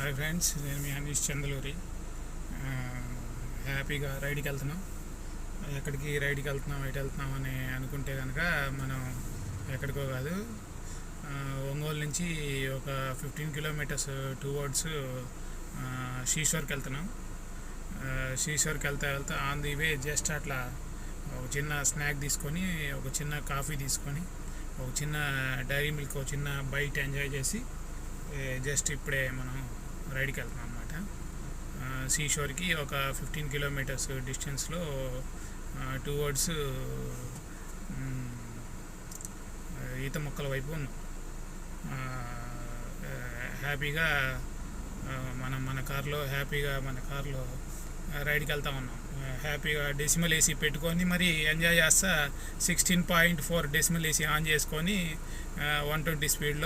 Hi friends, నేను మీ అనీష్ చందలూరి. హ్యాపీగా రైడ్కి వెళ్తున్నాం. ఎక్కడికి రైడ్కి వెళ్తున్నాం, ఎటు వెళ్తున్నాం అని అనుకుంటే కనుక మనం ఎక్కడికో కాదు, ఒంగోలు నుంచి ఒక 15 కిలోమీటర్స్ టువర్డ్స్ శ్రీశోర్కి వెళ్తున్నాం. శ్రీశోర్కి వెళ్తా ఆన్ ది వే జస్ట్ అట్లా ఒక చిన్న స్నాక్ తీసుకొని, ఒక చిన్న కాఫీ తీసుకొని, ఒక చిన్న డైరీ మిల్క్, ఒక చిన్న బైట్ ఎంజాయ్ చేసి జస్ట్ ఇప్పుడే మనం రైడ్కి వెళ్తున్నాం అన్నమాట. సీషోర్కి ఒక 15 కిలోమీటర్స్ డిస్టెన్స్లో టువర్డ్స్ ఈత మొక్కల వైపు ఉన్నాం. హ్యాపీగా మన కార్లో రైడ్కి వెళ్తా ఉన్నాం. హ్యాపీగా డెసిమల్ ఏసీ పెట్టుకొని మరి ఎంజాయ్ చేస్తా 16.4 డెసిమల్ ఏసీ ఆన్ చేసుకొని 120 స్పీడ్లో